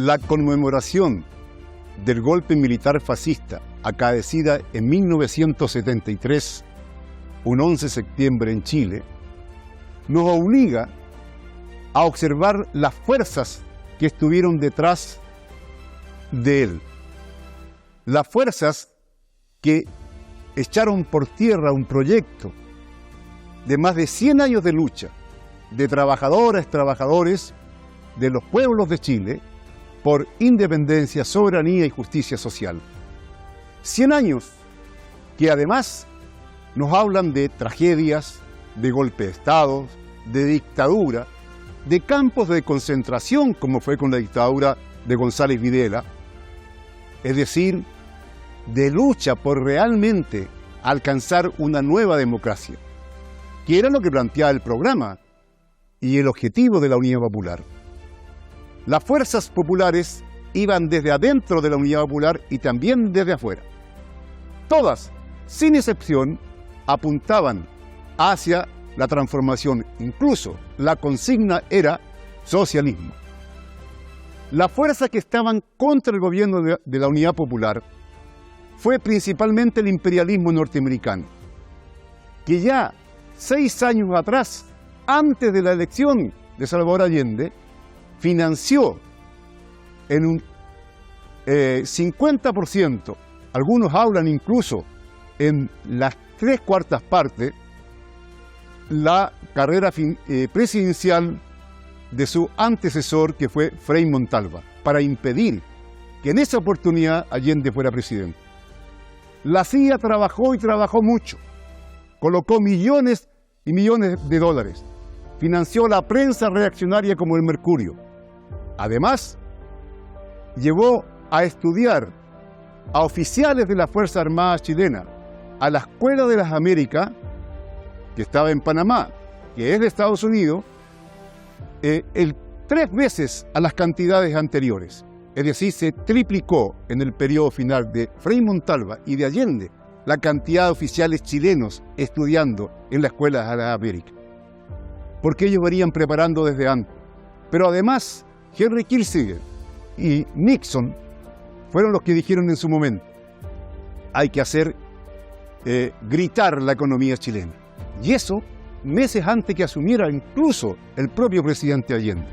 la conmemoración del golpe militar fascista acaecida en 1973, un 11 de septiembre en Chile, nos obliga a observar las fuerzas que estuvieron detrás de él. Las fuerzas que echaron por tierra un proyecto de más de 100 años de lucha de trabajadoras, trabajadores de los pueblos de Chile por independencia, soberanía y justicia social. 100 años que además nos hablan de tragedias, de golpe de Estado, de dictadura, de campos de concentración, como fue con la dictadura de González Videla, es decir, de lucha por realmente alcanzar una nueva democracia, que era lo que planteaba el programa y el objetivo de la Unidad Popular. Las fuerzas populares iban desde adentro de la Unidad Popular y también desde afuera. Todas, sin excepción, apuntaban hacia la transformación. Incluso la consigna era socialismo. Las fuerzas que estaban contra el gobierno de la Unidad Popular fue principalmente el imperialismo norteamericano, que ya 6 años atrás, antes de la elección de Salvador Allende, financió en un 50%, algunos hablan incluso en las 3/4 partes, la carrera presidencial de su antecesor, que fue Frei Montalva, para impedir que en esa oportunidad Allende fuera presidente. La CIA trabajó y trabajó mucho, colocó millones y millones de dólares, financió la prensa reaccionaria como el Mercurio. Además, llevó a estudiar a oficiales de la Fuerza Armada chilena a la Escuela de las Américas, que estaba en Panamá, que es de Estados Unidos, 3 veces a las cantidades anteriores. Es decir, se triplicó en el periodo final de Frei Montalva y de Allende la cantidad de oficiales chilenos estudiando en la Escuela de las Américas, porque ellos venían preparando desde antes. Pero además, Henry Kissinger y Nixon fueron los que dijeron en su momento: hay que hacer gritar la economía chilena. Y eso meses antes que asumiera incluso el propio presidente Allende,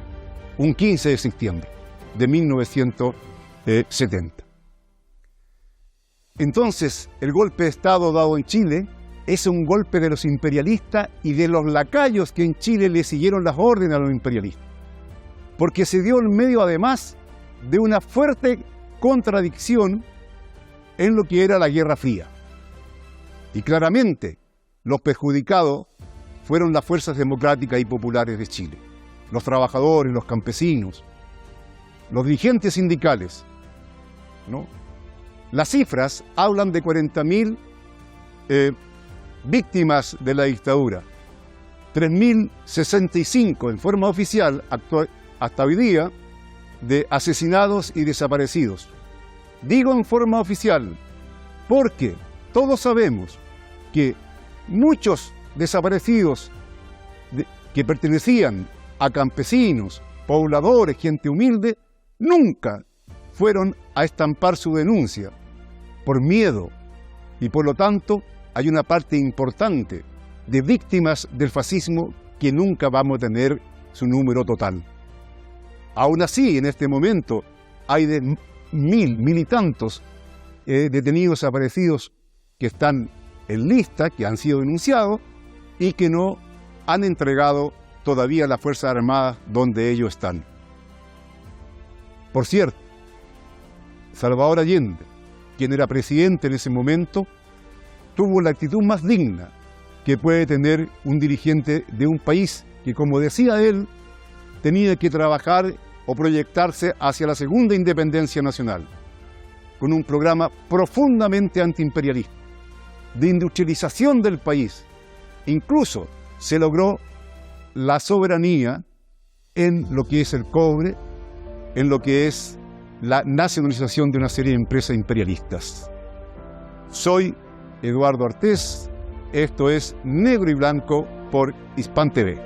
un 15 de septiembre de 1970. Entonces, el golpe de Estado dado en Chile es un golpe de los imperialistas y de los lacayos que en Chile le siguieron las órdenes a los imperialistas, porque se dio en medio además de una fuerte contradicción en lo que era la Guerra Fría. Y claramente los perjudicados fueron las fuerzas democráticas y populares de Chile, los trabajadores, los campesinos, los dirigentes sindicales, ¿no? Las cifras hablan de 40.000 víctimas de la dictadura, 3.065 en forma oficial hasta hoy día de asesinados y desaparecidos. Digo en forma oficial porque todos sabemos que muchos desaparecidos que pertenecían a campesinos, pobladores, gente humilde, nunca fueron a estampar su denuncia por miedo, y por lo tanto hay una parte importante de víctimas del fascismo que nunca vamos a tener su número total. Aún así, en este momento hay de 1.000 y tantos detenidos desaparecidos que están en lista, que han sido denunciados y que no han entregado todavía a las Fuerzas Armadas donde ellos están. Por cierto, Salvador Allende, quien era presidente en ese momento, tuvo la actitud más digna que puede tener un dirigente de un país que, como decía él, tenía que trabajar o proyectarse hacia la segunda independencia nacional, con un programa profundamente antiimperialista, de industrialización del país. Incluso se logró la soberanía en lo que es el cobre, en lo que es la nacionalización de una serie de empresas imperialistas. Soy Eduardo Artés, esto es Negro y Blanco por Hispan TV.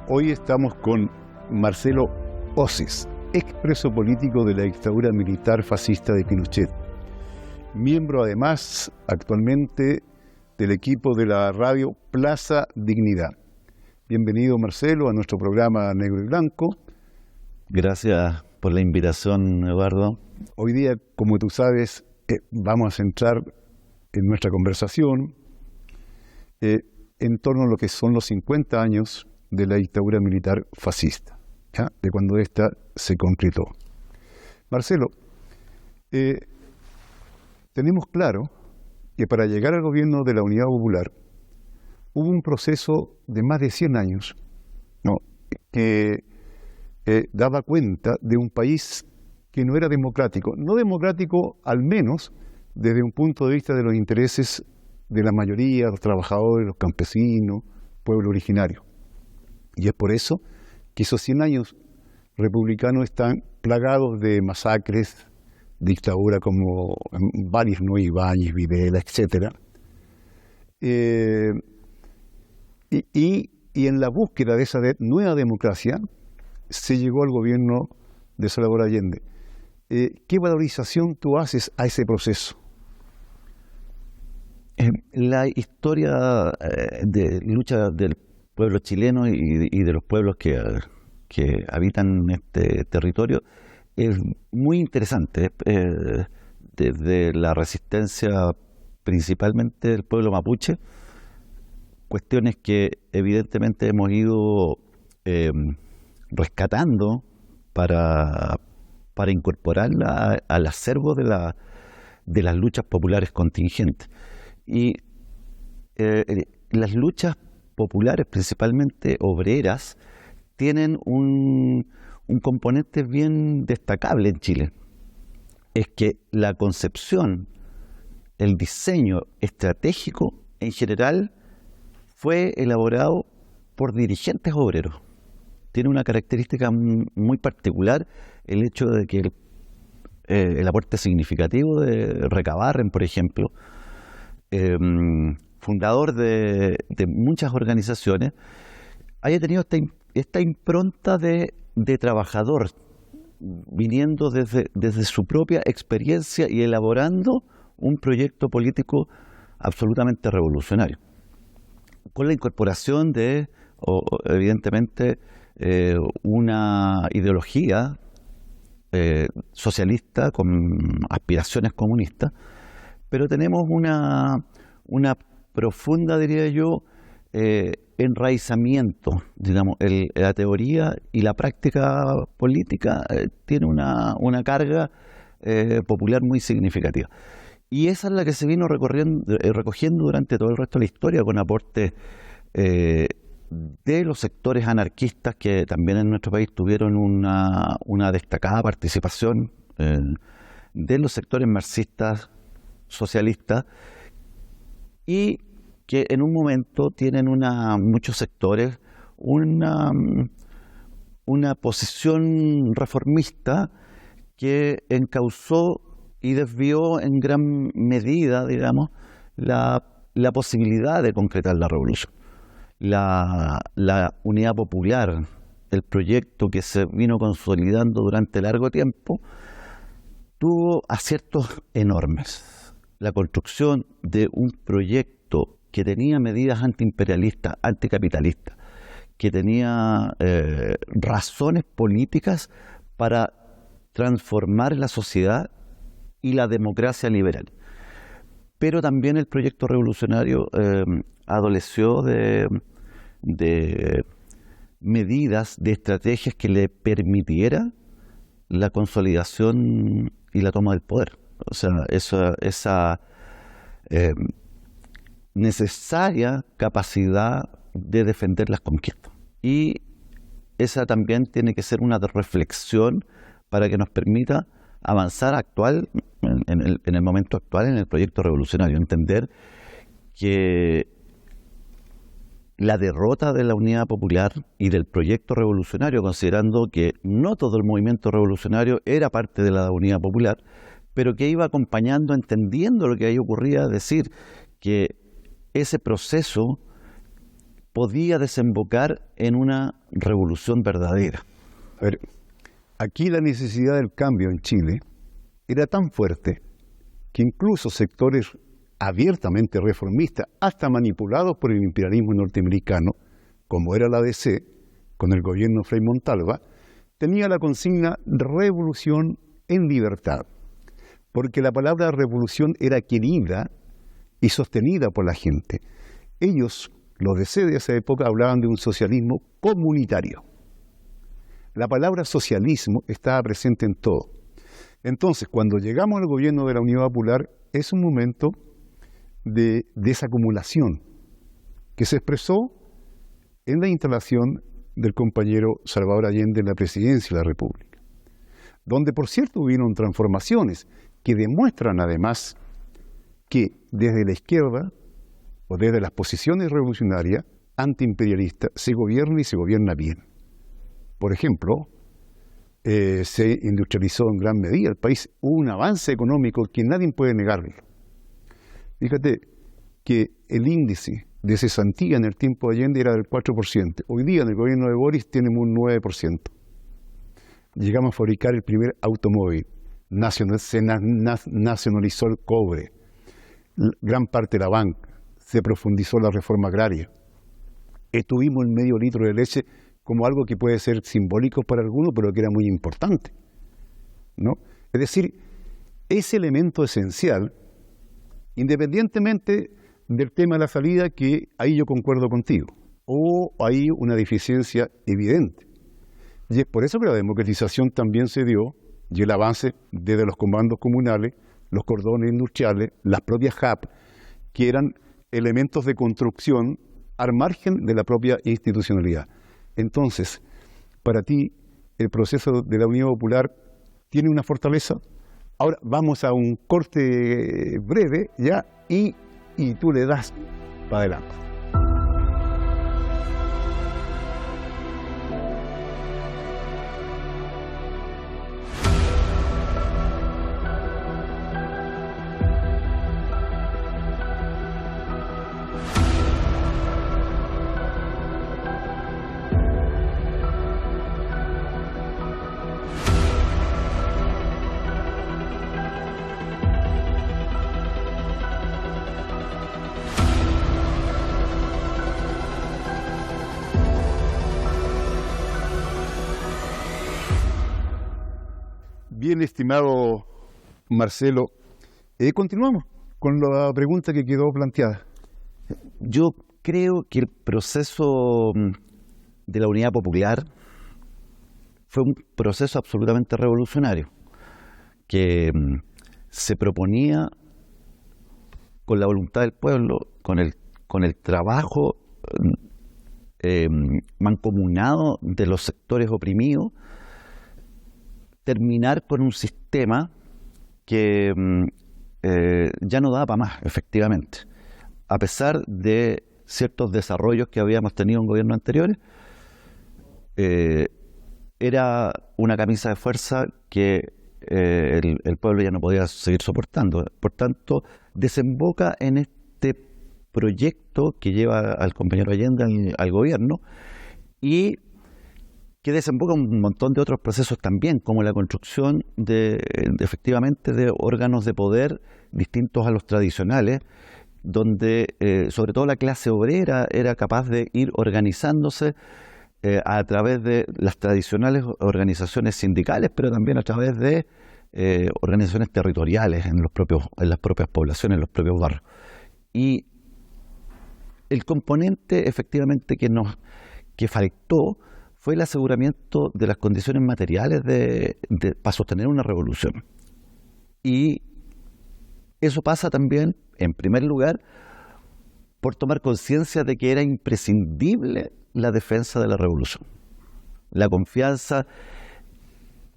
Hoy estamos con Marcelo Oces, expreso político de la dictadura militar fascista de Pinochet. Miembro además actualmente del equipo de la radio Plaza Dignidad. Bienvenido, Marcelo, a nuestro programa Negro y Blanco. Gracias por la invitación, Eduardo. Hoy día, como tú sabes, vamos a centrar en nuestra conversación en torno a lo que son los 50 años de la dictadura militar fascista, ¿ya? De cuando ésta se concretó. Marcelo, tenemos claro que para llegar al gobierno de la Unidad Popular hubo un proceso de más de 100 años, ¿no?, que daba cuenta de un país que no era democrático. No democrático, al menos, desde un punto de vista de los intereses de la mayoría, los trabajadores, los campesinos, pueblo originario. Y es por eso que esos 100 años republicanos están plagados de masacres, dictadura como varios, ¿no?, Ibáñez, Videla, etc. Y en la búsqueda de esa nueva democracia se llegó al gobierno de Salvador Allende. ¿Qué valorización tú haces a ese proceso? La historia de lucha del pueblo chileno y de los pueblos que habitan este territorio es muy interesante, desde la resistencia principalmente del pueblo mapuche, cuestiones que evidentemente hemos ido rescatando para incorporarla al acervo de las luchas populares contingentes. Y las luchas populares, principalmente obreras, tienen un componente bien destacable en Chile. Es que la concepción, el diseño estratégico en general fue elaborado por dirigentes obreros. Tiene una característica muy particular el hecho de que el aporte significativo de Recabarren, por ejemplo, fundador de muchas organizaciones, haya tenido esta impronta de trabajador, viniendo desde su propia experiencia y elaborando un proyecto político absolutamente revolucionario, con la incorporación de, evidentemente, una ideología socialista con aspiraciones comunistas, pero tenemos una profunda, diría yo, enraizamiento, digamos, la teoría y la práctica política tiene una carga popular muy significativa. Y esa es la que se vino recogiendo durante todo el resto de la historia, con aportes de los sectores anarquistas que también en nuestro país tuvieron una destacada participación, de los sectores marxistas, socialistas, y que en un momento tienen muchos sectores una posición reformista que encauzó y desvió en gran medida, digamos, la posibilidad de concretar la revolución. La Unidad Popular, el proyecto que se vino consolidando durante largo tiempo, tuvo aciertos enormes. La construcción de un proyecto que tenía medidas antiimperialistas, anticapitalistas, que tenía razones políticas para transformar la sociedad y la democracia liberal. Pero también el proyecto revolucionario adoleció de medidas, de estrategias que le permitiera la consolidación y la toma del poder. O sea, esa necesaria capacidad de defender las conquistas. Y esa también tiene que ser una reflexión para que nos permita avanzar en el momento actual en el proyecto revolucionario. Entender que la derrota de la Unidad Popular y del proyecto revolucionario, considerando que no todo el movimiento revolucionario era parte de la Unidad Popular, pero que iba acompañando, entendiendo lo que ahí ocurría, decir que ese proceso podía desembocar en una revolución verdadera. A ver, aquí la necesidad del cambio en Chile era tan fuerte que incluso sectores abiertamente reformistas, hasta manipulados por el imperialismo norteamericano, como era la ADC, con el gobierno Frei Montalva, tenía la consigna revolución en libertad, porque la palabra revolución era querida y sostenida por la gente. Ellos, los DC de esa época, hablaban de un socialismo comunitario. La palabra socialismo estaba presente en todo. Entonces, cuando llegamos al gobierno de la Unidad Popular, es un momento de desacumulación que se expresó en la instalación del compañero Salvador Allende en la presidencia de la República, donde, por cierto, hubieron transformaciones que demuestran además que desde la izquierda o desde las posiciones revolucionarias antiimperialistas se gobierna y se gobierna bien. Por ejemplo, se industrializó en gran medida el país, hubo un avance económico que nadie puede negarlo. Fíjate que el índice de cesantía en el tiempo de Allende era del 4%. Hoy día en el gobierno de Boris tenemos un 9%. Llegamos a fabricar el primer automóvil, se nacionalizó el cobre, gran parte de la banca, se profundizó la reforma agraria. Estuvimos en medio litro de leche como algo que puede ser simbólico para algunos, pero que era muy importante, ¿no? Es decir, ese elemento esencial, independientemente del tema de la salida, que ahí yo concuerdo contigo, o hay una deficiencia evidente. Y es por eso que la democratización también se dio, y el avance desde los comandos comunales, los cordones industriales, las propias HAP, que eran elementos de construcción al margen de la propia institucionalidad. Entonces, para ti, el proceso de la Unidad Popular tiene una fortaleza. Ahora vamos a un corte breve, ya, y tú le das para adelante. Bien, estimado Marcelo, continuamos con la pregunta que quedó planteada. Yo creo que el proceso de la Unidad Popular fue un proceso absolutamente revolucionario, que se proponía con la voluntad del pueblo, con el trabajo mancomunado de los sectores oprimidos, terminar con un sistema que ya no daba para más, efectivamente. A pesar de ciertos desarrollos que habíamos tenido en gobiernos anteriores, era una camisa de fuerza que el pueblo ya no podía seguir soportando. Por tanto, desemboca en este proyecto que lleva al compañero Allende al gobierno y que desemboca un montón de otros procesos también, como la construcción efectivamente de órganos de poder distintos a los tradicionales, donde sobre todo la clase obrera era capaz de ir organizándose a través de las tradicionales organizaciones sindicales, pero también a través de organizaciones territoriales en las propias poblaciones, en los propios barrios. Y el componente efectivamente que faltó fue el aseguramiento de las condiciones materiales para sostener una revolución. Y eso pasa también, en primer lugar, por tomar conciencia de que era imprescindible la defensa de la revolución. La confianza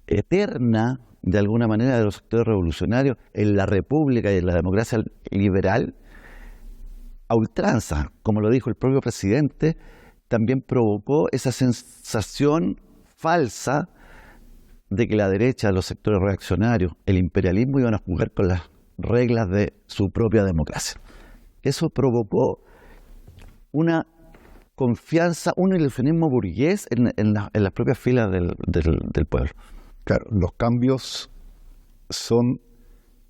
eterna, de alguna manera, de los sectores revolucionarios en la república y en la democracia liberal, a ultranza, como lo dijo el propio presidente, también provocó esa sensación falsa de que la derecha, los sectores reaccionarios, el imperialismo iban a jugar con las reglas de su propia democracia. Eso provocó una confianza, un ilusionismo burgués en las propias filas del pueblo. Claro, los cambios son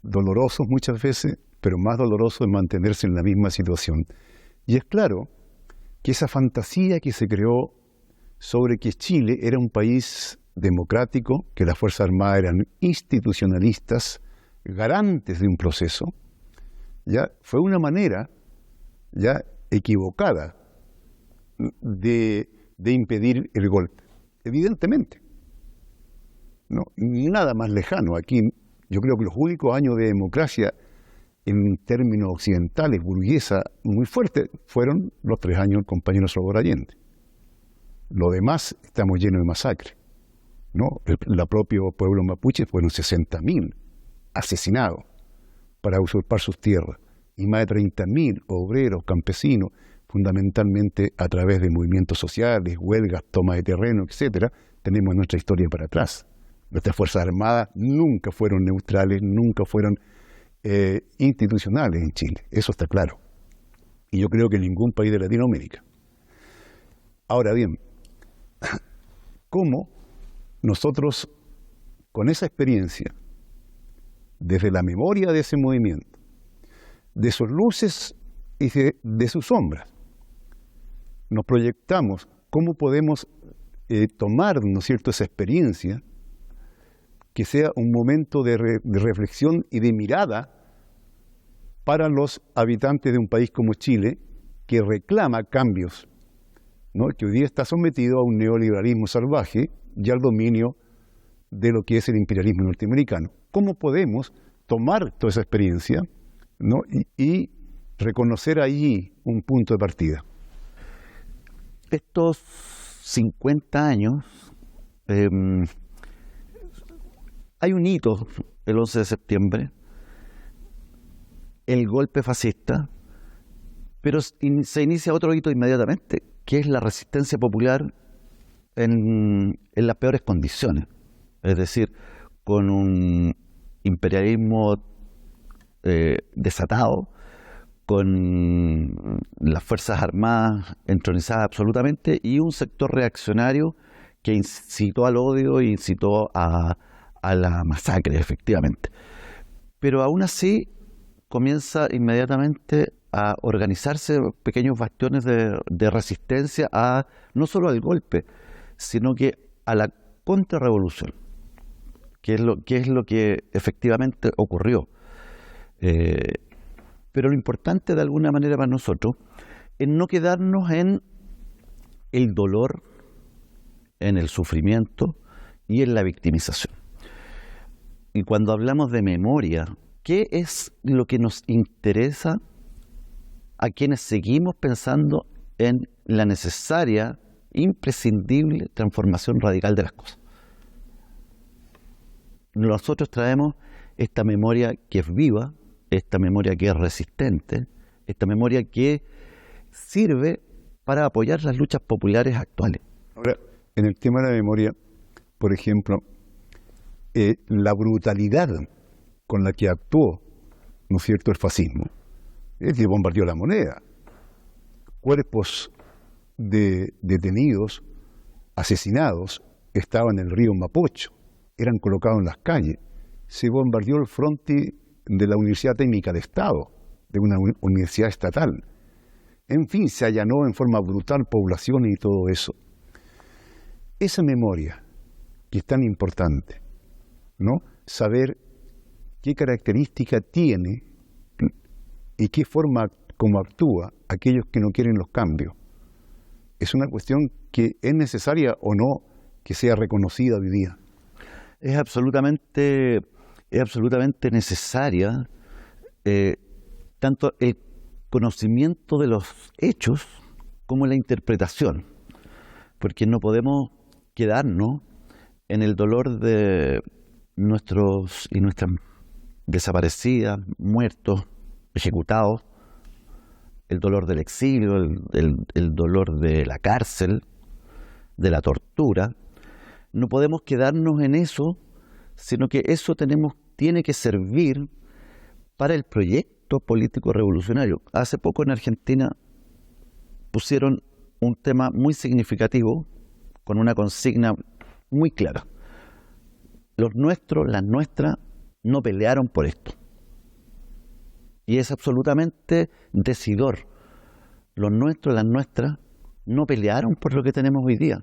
dolorosos muchas veces, pero más doloroso es mantenerse en la misma situación. Y es claro que esa fantasía que se creó sobre que Chile era un país democrático, que las Fuerzas Armadas eran institucionalistas, garantes de un proceso, ya fue una manera ya equivocada de impedir el golpe. Evidentemente, ¿no? Nada más lejano. Aquí yo creo que los únicos años de democracia en términos occidentales, burguesa, muy fuerte, fueron los 3 años del compañero Salvador Allende. Lo demás estamos llenos de masacre, ¿no? El propio pueblo mapuche fueron 60.000 asesinados para usurpar sus tierras y más de 30.000 obreros, campesinos, fundamentalmente a través de movimientos sociales, huelgas, toma de terreno, etcétera. Tenemos nuestra historia para atrás. Nuestras Fuerzas Armadas nunca fueron neutrales, nunca fueron institucionales en Chile, eso está claro. Y yo creo que en ningún país de Latinoamérica. Ahora bien, ¿cómo nosotros, con esa experiencia, desde la memoria de ese movimiento, de sus luces y de sus sombras, nos proyectamos, cómo podemos tomar, ¿no es cierto?, esa experiencia, que sea un momento de reflexión y de mirada para los habitantes de un país como Chile, que reclama cambios, ¿no?, que hoy día está sometido a un neoliberalismo salvaje y al dominio de lo que es el imperialismo norteamericano. ¿Cómo podemos tomar toda esa experiencia, ¿no?, y reconocer allí un punto de partida? Estos 50 años, hay un hito, el 11 de septiembre, el golpe fascista, pero se inicia otro hito inmediatamente, que es la resistencia popular en las peores condiciones. Es decir, con un imperialismo desatado, con las Fuerzas Armadas entronizadas absolutamente y un sector reaccionario que incitó al odio e incitó a la masacre, efectivamente. Pero aún así comienza inmediatamente a organizarse pequeños bastiones de resistencia no solo al golpe, sino que a la contrarrevolución, que es lo que efectivamente ocurrió. Pero lo importante de alguna manera para nosotros es no quedarnos en el dolor, en el sufrimiento y en la victimización. Y cuando hablamos de memoria, ¿qué es lo que nos interesa a quienes seguimos pensando en la necesaria, imprescindible transformación radical de las cosas? Nosotros traemos esta memoria que es viva, esta memoria que es resistente, esta memoria que sirve para apoyar las luchas populares actuales. Ahora, en el tema de la memoria, por ejemplo, la brutalidad con la que actuó, ¿no es cierto?, el fascismo, es decir, bombardeó la Moneda. Cuerpos de detenidos, asesinados, estaban en el río Mapocho, eran colocados en las calles. Se bombardeó el fronte de la Universidad Técnica de Estado, de una universidad estatal. En fin, se allanó en forma brutal poblaciones y todo eso. Esa memoria, que es tan importante, ¿no?, saber qué característica tiene y qué forma como actúa aquellos que no quieren los cambios, es una cuestión que es necesaria o no que sea reconocida hoy día. Es absolutamente necesaria tanto el conocimiento de los hechos como la interpretación, porque no podemos quedarnos en el dolor de nuestros y nuestras desaparecidas, muertos, ejecutados, el dolor del exilio, el dolor de la cárcel, de la tortura. No podemos quedarnos en eso, sino que eso tiene que servir para el proyecto político revolucionario. Hace poco en Argentina pusieron un tema muy significativo con una consigna muy clara. Los nuestros, las nuestras, no pelearon por esto. Y es absolutamente decidor. Los nuestros, las nuestras, no pelearon por lo que tenemos hoy día.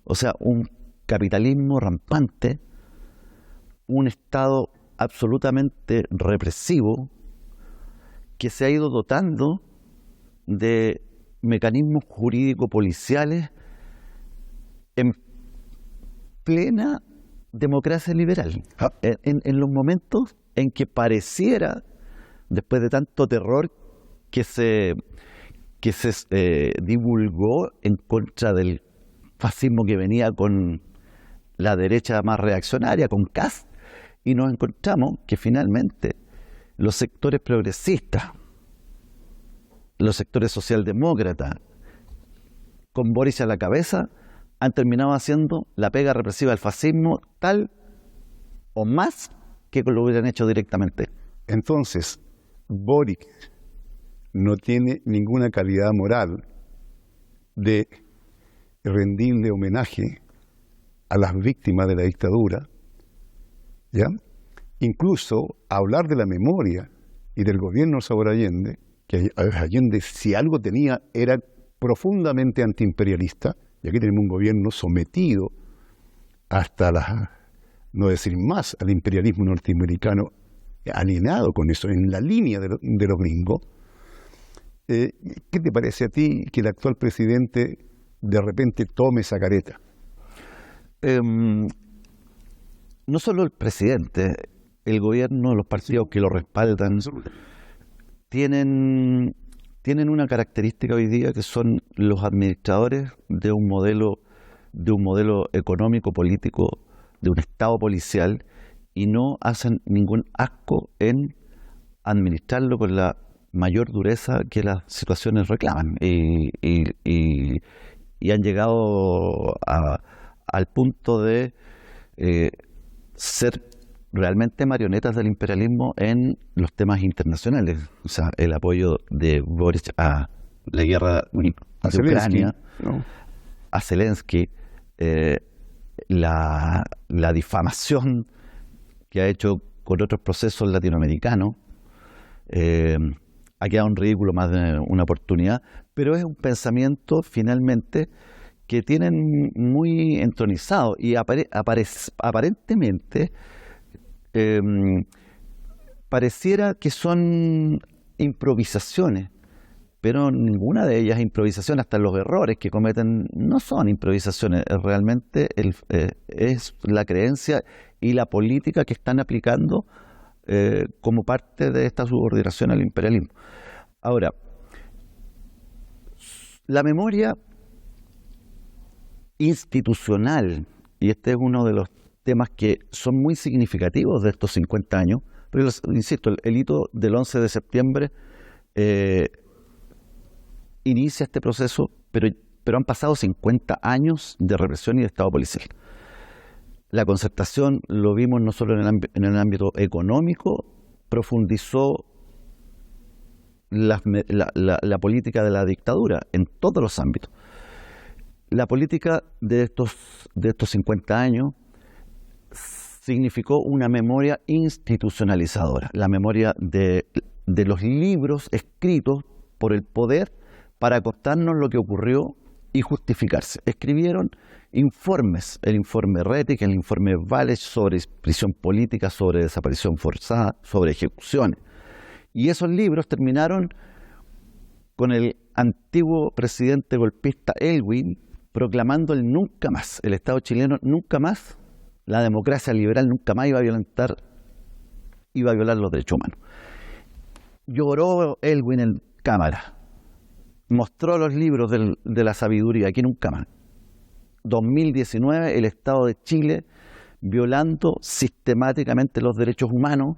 O sea, un capitalismo rampante, un Estado absolutamente represivo que se ha ido dotando de mecanismos jurídico-policiales en plena democracia liberal. En los momentos en que pareciera, después de tanto terror que se divulgó en contra del fascismo que venía con la derecha más reaccionaria, con Kast, y nos encontramos que finalmente los sectores progresistas, los sectores socialdemócratas, con Boris a la cabeza, han terminado haciendo la pega represiva del fascismo tal o más que lo hubieran hecho directamente. Entonces, Boric no tiene ninguna calidad moral de rendirle homenaje a las víctimas de la dictadura, ¿ya? Incluso hablar de la memoria y del gobierno de Salvador Allende, que Allende, si algo tenía, era profundamente antiimperialista, y aquí tenemos un gobierno sometido hasta no decir más, al imperialismo norteamericano, alienado con eso, en la línea de los gringos. ¿Qué te parece a ti que el actual presidente de repente tome esa careta? No solo el presidente, el gobierno, los partidos que lo respaldan, tienen una característica hoy día, que son los administradores de un modelo económico, político, de un Estado policial, y no hacen ningún asco en administrarlo con la mayor dureza que las situaciones reclaman, y han llegado al punto de ser realmente marionetas del imperialismo en los temas internacionales. O sea, el apoyo de Boris a la guerra de Ucrania, ¿no? A Zelensky, la difamación que ha hecho con otros procesos latinoamericanos, ha quedado en ridículo más de una oportunidad, pero es un pensamiento finalmente que tienen muy entronizado, y aparentemente pareciera que son improvisaciones, pero ninguna de ellas es improvisación. Hasta los errores que cometen no son improvisaciones, realmente es la creencia y la política que están aplicando como parte de esta subordinación al imperialismo. Ahora, la memoria institucional, y este es uno de los temas que son muy significativos de estos 50 años, pero insisto, el hito del 11 de septiembre inicia este proceso, pero han pasado 50 años de represión y de Estado policial. La concertación, lo vimos no solo en el ámbito económico, profundizó la política de la dictadura en todos los ámbitos. La política de estos 50 años significó una memoria institucionalizadora, la memoria de los libros escritos por el poder para contarnos lo que ocurrió y justificarse. Escribieron informes, el informe Rettig, el informe Walech sobre prisión política, sobre desaparición forzada, sobre ejecuciones. Y esos libros terminaron con el antiguo presidente golpista Elwin proclamando el nunca más, el Estado chileno nunca más, la democracia liberal nunca más iba a violar los derechos humanos. Lloró Elwin en cámara, mostró los libros de la sabiduría, aquí nunca más. 2019, el Estado de Chile violando sistemáticamente los derechos humanos,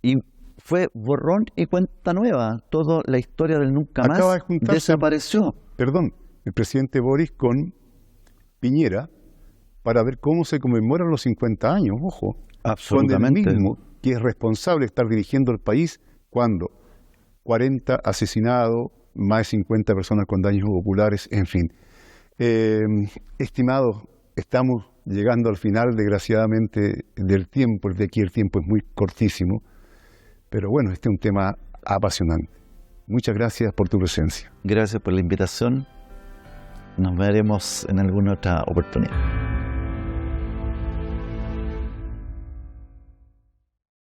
y fue borrón y cuenta nueva. Toda la historia del nunca más desapareció. Perdón, el presidente Boris con Piñera para ver cómo se conmemoran los 50 años, ojo. Absolutamente. Con el mismo que es responsable de estar dirigiendo el país cuando 40 asesinados, más de 50 personas con daños oculares, en fin. Estimados, estamos llegando al final, desgraciadamente, del tiempo. De aquí el tiempo es muy cortísimo, pero bueno, este es un tema apasionante. Muchas gracias por tu presencia. Gracias por la invitación. Nos veremos en alguna otra oportunidad.